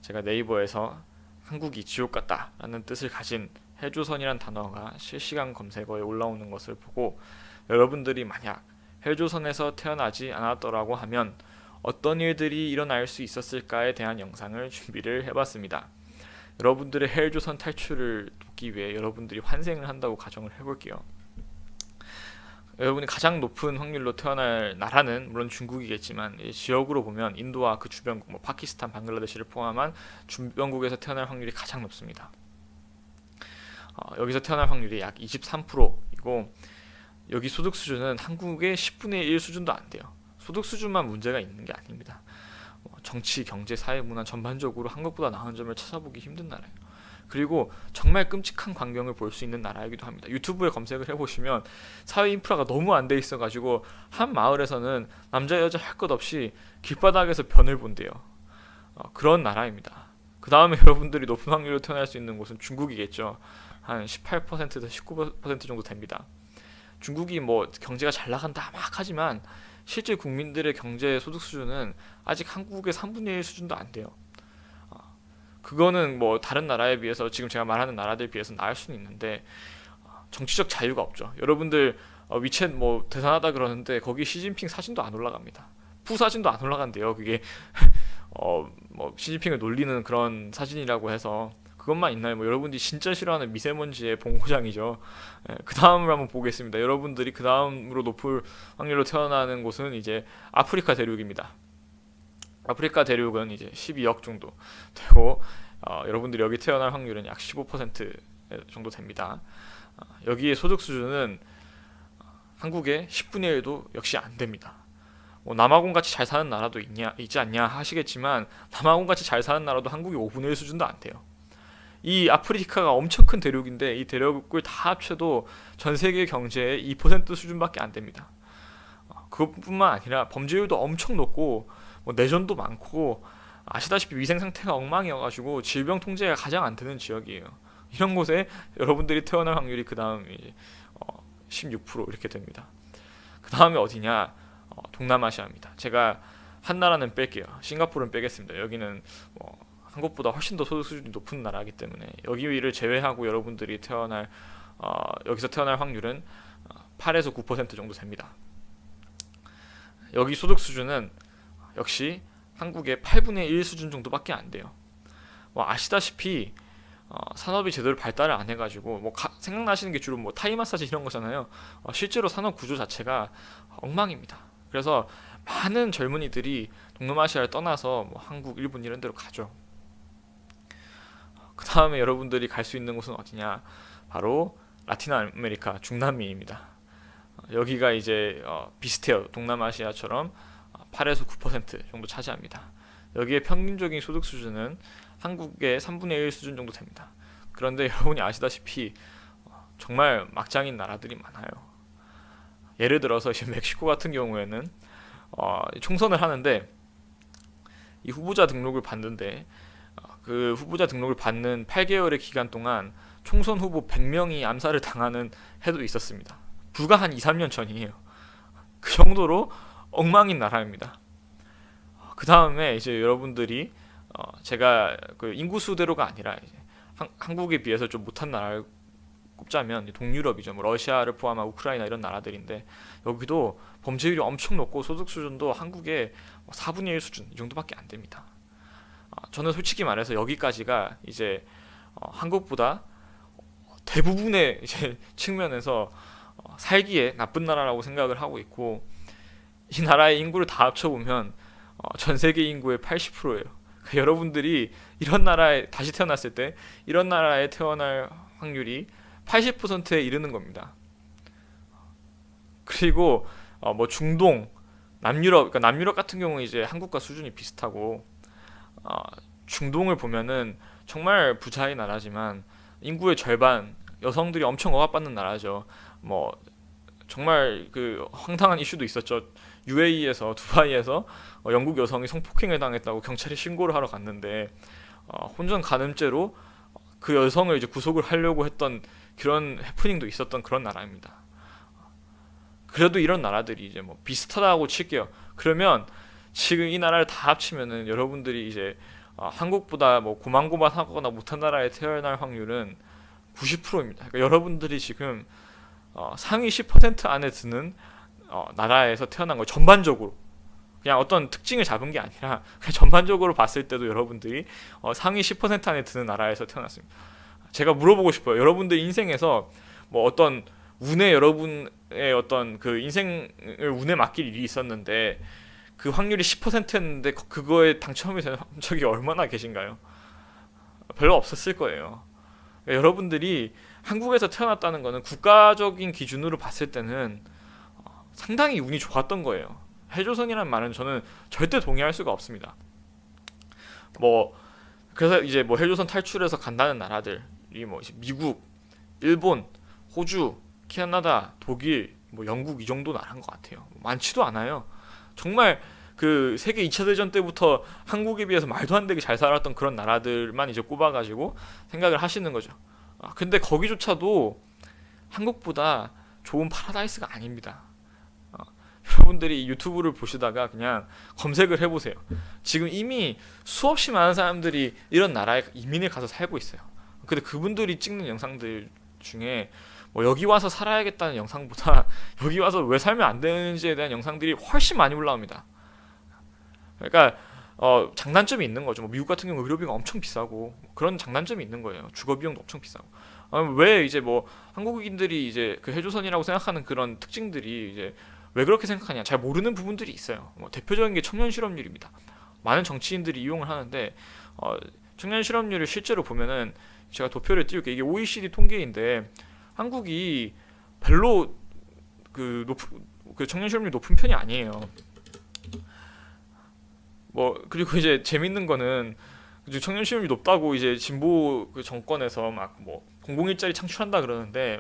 제가 네이버에서 한국이 지옥 같다라는 뜻을 가진 헬조선이란 단어가 실시간 검색어에 올라오는 것을 보고 여러분들이 만약 헬조선에서 태어나지 않았더라고 하면 어떤 일들이 일어날 수 있었을까에 대한 영상을 준비를 해봤습니다. 여러분들의 헬조선 탈출을 돕기 위해 여러분들이 환생을 한다고 가정을 해볼게요. 여러분이 가장 높은 확률로 태어날 나라는 물론 중국이겠지만 지역으로 보면 인도와 그 주변국, 파키스탄, 방글라데시를 포함한 주변국에서 태어날 확률이 가장 높습니다. 여기서 태어날 확률이 약 23%이고 여기 소득 수준은 한국의 10분의 1 수준도 안 돼요. 소득 수준만 문제가 있는 게 아닙니다. 정치, 경제, 사회, 문화 전반적으로 한국보다 나은 점을 찾아보기 힘든 나라예요. 그리고 정말 끔찍한 광경을 볼 수 있는 나라이기도 합니다. 유튜브에 검색을 해보시면 사회 인프라가 너무 안 돼 있어가지고 한 마을에서는 남자 여자 할 것 없이 길바닥에서 변을 본대요. 그런 나라입니다. 그 다음에 여러분들이 높은 확률로 태어날 수 있는 곳은 중국이겠죠. 한 18%에서 19% 정도 됩니다. 중국이 경제가 잘 나간다 막 하지만 실제 국민들의 경제 소득 수준은 아직 한국의 3분의 1 수준도 안 돼요. 그거는 다른 나라에 비해서 지금 제가 말하는 나라들 비해서 나을 수는 있는데 정치적 자유가 없죠. 여러분들 위챗 대단하다 그러는데 거기 시진핑 사진도 안 올라갑니다. 푸 사진도 안 올라간대요. 그게 시진핑을 놀리는 그런 사진이라고 해서 그것만 있나요? 여러분들이 진짜 싫어하는 미세먼지의 본고장이죠. 그 다음을 한번 보겠습니다. 여러분들이 그 다음으로 높을 확률로 태어나는 곳은 이제 아프리카 대륙입니다. 아프리카 대륙은 이제 12억 정도 되고 여러분들이 여기 태어날 확률은 약 15% 정도 됩니다. 여기의 소득 수준은 한국의 10분의 1도 역시 안 됩니다. 남아공 같이 잘 사는 나라도 있지 않냐 하시겠지만 남아공 같이 잘 사는 나라도 한국이 5분의 1 수준도 안 돼요. 이 아프리카가 엄청 큰 대륙인데 이 대륙을 다 합쳐도 전 세계 경제의 2% 수준밖에 안 됩니다. 그것뿐만 아니라 범죄율도 엄청 높고 내전도 많고 아시다시피 위생 상태가 엉망이어가지고 질병 통제가 가장 안 되는 지역이에요. 이런 곳에 여러분들이 태어날 확률이 그 다음 16% 이렇게 됩니다. 그 다음에 어디냐? 동남아시아입니다. 제가 한 나라는 뺄게요. 싱가포르는 빼겠습니다. 여기는 한국보다 훨씬 더 소득 수준이 높은 나라이기 때문에 여기를 제외하고 여러분들이 여기서 태어날 확률은 8에서 9% 정도 됩니다. 여기 소득 수준은 역시 한국의 8분의 1 수준 정도밖에 안 돼요. 아시다시피 산업이 제대로 발달을 안 해가지고 생각나시는 게 주로 타이 마사지 이런 거잖아요. 실제로 산업 구조 자체가 엉망입니다. 그래서 많은 젊은이들이 동남아시아를 떠나서 한국, 일본 이런 데로 가죠. 그 다음에 여러분들이 갈 수 있는 곳은 어디냐? 바로 라틴 아메리카, 중남미입니다. 여기가 이제 비슷해요. 동남아시아처럼 8에서 9% 정도 차지합니다. 여기에 평균적인 소득 수준은 한국의 3분의 1 수준 정도 됩니다. 그런데 여러분이 아시다시피 정말 막장인 나라들이 많아요. 예를 들어서 이제 멕시코 같은 경우에는 총선을 하는데 이 후보자 등록을 받는데 그 후보자 등록을 받는 8개월의 기간 동안 총선 후보 100명이 암살을 당하는 해도 있었습니다. 불과 한 2, 3년 전이에요. 그 정도로 엉망인 나라입니다. 그 다음에 이제 여러분들이 제가 그 인구수대로가 아니라 이제 한국에 비해서 좀 못한 나라를 꼽자면 동유럽이죠. 러시아를 포함한 우크라이나 이런 나라들인데 여기도 범죄율이 엄청 높고 소득 수준도 한국의 4분의 1 수준 이 정도밖에 안 됩니다. 저는 솔직히 말해서 여기까지가 이제 한국보다 대부분의 이제 측면에서 살기에 나쁜 나라라고 생각을 하고 있고 이 나라의 인구를 다 합쳐보면 전 세계 인구의 80%예요. 그러니까 여러분들이 이런 나라에 다시 태어났을 때 이런 나라에 태어날 확률이 80%에 이르는 겁니다. 그리고 중동, 남유럽, 그러니까 남유럽 같은 경우는 이제 한국과 수준이 비슷하고 중동을 보면은 정말 부자의 나라지만 인구의 절반 여성들이 엄청 억압받는 나라죠. 정말 그 황당한 이슈도 있었죠. UAE에서 두바이에서 영국 여성이 성폭행을 당했다고 경찰에 신고를 하러 갔는데 혼전 간음죄로 그 여성을 이제 구속을 하려고 했던 그런 해프닝도 있었던 그런 나라입니다. 그래도 이런 나라들이 이제 비슷하다고 칠게요. 그러면 지금 이 나라를 다 합치면은 여러분들이 이제 한국보다 뭐 고만고만하거나 못한 나라에 태어날 확률은 90%입니다. 그러니까 여러분들이 지금 상위 10% 안에 드는 나라에서 태어난 거 전반적으로 그냥 어떤 특징을 잡은 게 아니라 그냥 전반적으로 봤을 때도 여러분들이 상위 10% 안에 드는 나라에서 태어났습니다. 제가 물어보고 싶어요. 여러분들 인생에서 뭐 어떤 운에 여러분의 어떤 그 인생을 운에 맡길 일이 있었는데 그 확률이 10%였는데 그거에 당첨이 되는 적이 얼마나 계신가요? 별로 없었을 거예요. 그러니까 여러분들이 한국에서 태어났다는 거는 국가적인 기준으로 봤을 때는 상당히 운이 좋았던 거예요. 해조선이라는 말은 저는 절대 동의할 수가 없습니다. 뭐 그래서 이제 뭐 해조선 탈출해서 간다는 나라들이 뭐 미국, 일본, 호주, 캐나다, 독일, 뭐 영국 이 정도 나라인 것 같아요. 많지도 않아요. 정말 그 세계 2차 대전 때부터 한국에 비해서 말도 안 되게 잘 살았던 그런 나라들만 이제 꼽아가지고 생각을 하시는 거죠. 근데 거기조차도 한국보다 좋은 파라다이스가 아닙니다. 여러분들이 유튜브를 보시다가 그냥 검색을 해보세요. 지금 이미 수없이 많은 사람들이 이런 나라에 이민을 가서 살고 있어요. 근데 그분들이 찍는 영상들 중에 뭐 여기 와서 살아야겠다는 영상보다 여기 와서 왜 살면 안 되는지에 대한 영상들이 훨씬 많이 올라옵니다. 그러니까 장단점이 있는 거죠. 뭐 미국 같은 경우 의료비가 엄청 비싸고 그런 장단점이 있는 거예요. 주거 비용도 엄청 비싸고. 왜 이제 뭐 한국인들이 이제 그 해조선이라고 생각하는 그런 특징들이 이제 왜 그렇게 생각하냐? 잘 모르는 부분들이 있어요. 뭐 대표적인 게 청년 실업률입니다. 많은 정치인들이 이용을 하는데 청년 실업률을 실제로 보면은 제가 도표를 띄울게. 이게 OECD 통계인데 한국이 별로 그 청년 실업률 높은 편이 아니에요. 뭐 그리고 이제 재밌는 거는 청년 실업률이 높다고 이제 진보 그 정권에서 막 뭐 공공일자리 창출한다 그러는데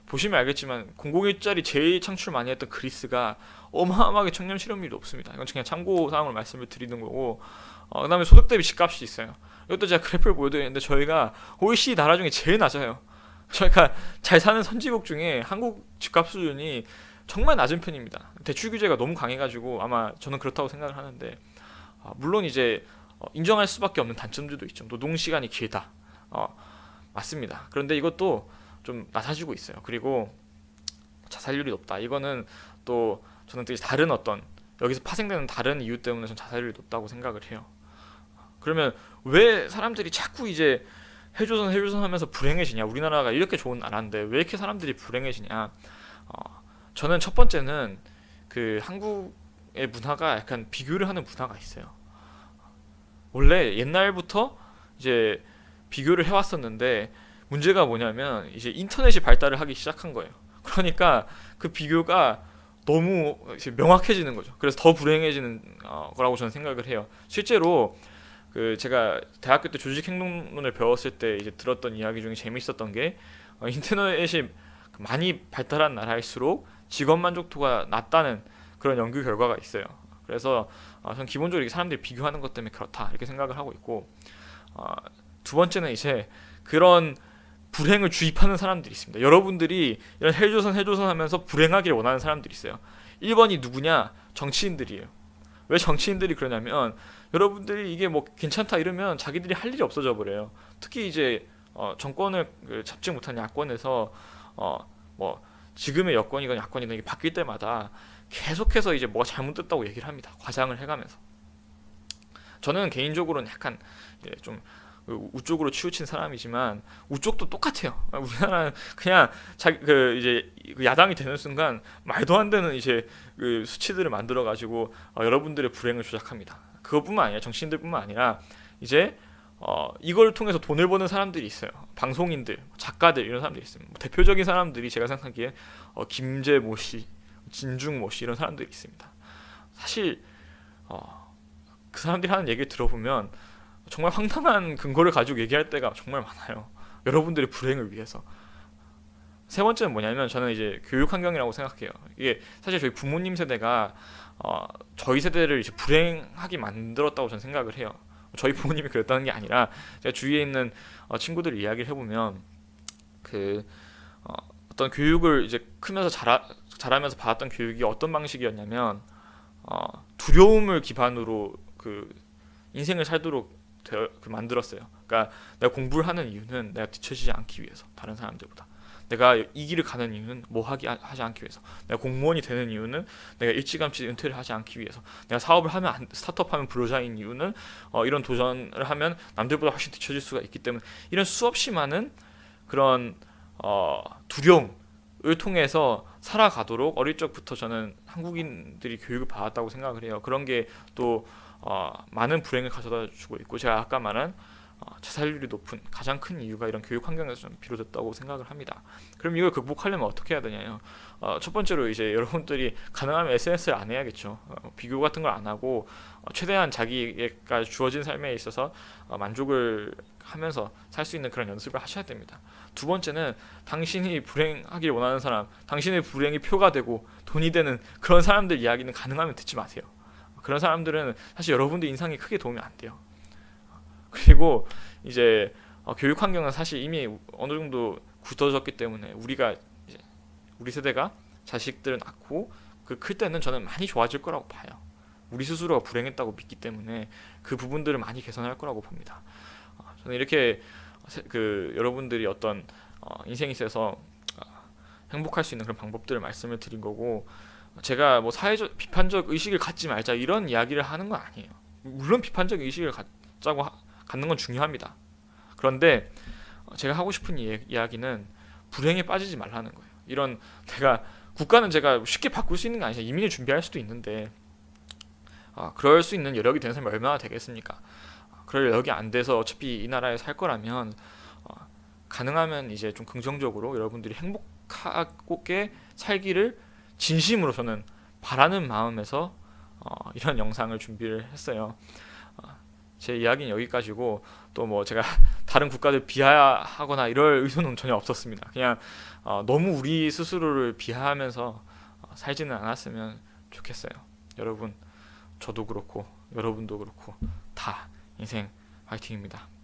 보시면 알겠지만 공공일자리 제일 창출 많이 했던 그리스가 어마어마하게 청년 실업률이 높습니다. 이건 그냥 참고 사항으로 말씀을 드리는 거고 그다음에 소득 대비 집값이 있어요. 이것도 제가 그래프를 보여드리는데 저희가 OECD 나라 중에 제일 낮아요. 저희가 잘 사는 선진국 중에 한국 집값 수준이 정말 낮은 편입니다. 대출 규제가 너무 강해가지고 아마 저는 그렇다고 생각을 하는데 물론 이제 인정할 수밖에 없는 단점들도 있죠. 노동 시간이 길다. 맞습니다. 그런데 이것도 좀 낮아지고 있어요. 그리고 자살률이 높다. 이거는 또 저는 되게 다른 어떤 여기서 파생되는 다른 이유 때문에 전 자살률이 높다고 생각을 해요. 그러면 왜 사람들이 자꾸 이제 해조선 하면서 불행해지냐? 우리나라가 이렇게 좋은 나라인데 왜 이렇게 사람들이 불행해지냐? 저는 첫 번째는 그 한국의 문화가 약간 비교를 하는 문화가 있어요. 원래 옛날부터 이제 비교를 해왔었는데 문제가 뭐냐면 이제 인터넷이 발달을 하기 시작한 거예요. 그러니까 그 비교가 너무 이제 명확해지는 거죠. 그래서 더 불행해지는 거라고 저는 생각을 해요. 실제로 그 제가 대학교 때 조직행동론을 배웠을 때 이제 들었던 이야기 중에 재미있었던 게 인터넷이 많이 발달한 나라일수록 직업 만족도가 낮다는 그런 연구 결과가 있어요. 그래서 저는 기본적으로 사람들이 비교하는 것 때문에 그렇다 이렇게 생각을 하고 있고 두 번째는 이제 그런 불행을 주입하는 사람들이 있습니다. 여러분들이 이런 해조선 하면서 불행하길 원하는 사람들이 있어요. 1번이 누구냐? 정치인들이에요. 왜 정치인들이 그러냐면 여러분들이 이게 뭐 괜찮다 이러면 자기들이 할 일이 없어져 버려요. 특히 이제 정권을 잡지 못한 야권에서 뭐 지금의 여권이건 야권이건 이게 바뀔 때마다 계속해서 이제 뭐가 잘못됐다고 얘기를 합니다. 과장을 해가면서. 저는 개인적으로는 약간 좀 우쪽으로 치우친 사람이지만 우쪽도 똑같아요. 우리나라는 그냥 이제 야당이 되는 순간 말도 안 되는 이제 그 수치들을 만들어 가지고 여러분들의 불행을 조작합니다. 그것뿐만 아니라 정치인들뿐만 아니라 이제 이걸 통해서 돈을 버는 사람들이 있어요. 방송인들, 작가들 이런 사람들이 있습니다. 뭐 대표적인 사람들이 제가 생각하기에 김재모 씨, 진중모 씨 이런 사람들이 있습니다. 사실 그 사람들이 하는 얘기를 들어보면 정말 황당한 근거를 가지고 얘기할 때가 정말 많아요. 여러분들의 불행을 위해서. 세 번째는 뭐냐면 저는 이제 교육 환경이라고 생각해요. 이게 사실 저희 부모님 세대가 저희 세대를 이제 불행하게 만들었다고 저는 생각을 해요. 저희 부모님이 그랬다는 게 아니라 제가 주위에 있는 친구들 이야기를 해보면 어떤 교육을 이제 크면서 자라면서 받았던 교육이 어떤 방식이었냐면 두려움을 기반으로 그 인생을 살도록 만들었어요. 그러니까 내가 공부를 하는 이유는 내가 뒤처지지 않기 위해서, 다른 사람들보다. 내가 이 길을 가는 이유는 뭐 하지 않기 위해서. 내가 공무원이 되는 이유는 내가 일찌감치 은퇴를 하지 않기 위해서. 내가 사업을 하면 스타트업하면 불효자인 이유는 이런 도전을 하면 남들보다 훨씬 뒤처질 수가 있기 때문에. 이런 수없이 많은 그런 두려움을 통해서 살아가도록 어릴 적부터 저는 한국인들이 교육을 받았다고 생각을 해요. 그런 게 또 많은 불행을 가져다 주고 있고, 제가 아까 말한 자살률이 높은 가장 큰 이유가 이런 교육 환경에서 좀 비롯됐다고 생각을 합니다. 그럼 이걸 극복하려면 어떻게 해야 되냐요? 첫 번째로 이제 여러분들이 가능하면 SNS를 안 해야겠죠. 비교 같은 걸 안 하고 최대한 자기가 주어진 삶에 있어서 만족을 하면서 살 수 있는 그런 연습을 하셔야 됩니다. 두 번째는 당신이 불행하길 원하는 사람, 당신의 불행이 표가 되고 돈이 되는 그런 사람들 이야기는 가능하면 듣지 마세요. 그런 사람들은 사실 여러분들 인상에 크게 도움이 안 돼요. 그리고 이제 교육 환경은 사실 이미 어느 정도 굳어졌기 때문에 우리 세대가 자식들을 낳고 그 클 때는 저는 많이 좋아질 거라고 봐요. 우리 스스로가 불행했다고 믿기 때문에 그 부분들을 많이 개선할 거라고 봅니다. 저는 이렇게 여러분들이 어떤 인생에 있어서 행복할 수 있는 그런 방법들을 말씀을 드린 거고, 제가 뭐 사회적 비판적 의식을 갖지 말자 이런 이야기를 하는 건 아니에요. 물론 비판적 의식을 갖는 건 중요합니다. 그런데 제가 하고 싶은 이야기는 불행에 빠지지 말라는 거예요. 이런 국가는 제가 쉽게 바꿀 수 있는 게 아니죠. 이민을 준비할 수도 있는데 그럴 수 있는 여력이 되는 사람이 얼마나 되겠습니까? 그럴 여력이 안 돼서 어차피 이 나라에 살 거라면 가능하면 이제 좀 긍정적으로 여러분들이 행복하게 살기를 진심으로 저는 바라는 마음에서 이런 영상을 준비를 했어요. 제 이야기는 여기까지고, 또 뭐 제가 다른 국가들 비하하거나 이럴 의도는 전혀 없었습니다. 그냥 너무 우리 스스로를 비하하면서 살지는 않았으면 좋겠어요. 여러분, 저도 그렇고 여러분도 그렇고 다 인생 화이팅입니다.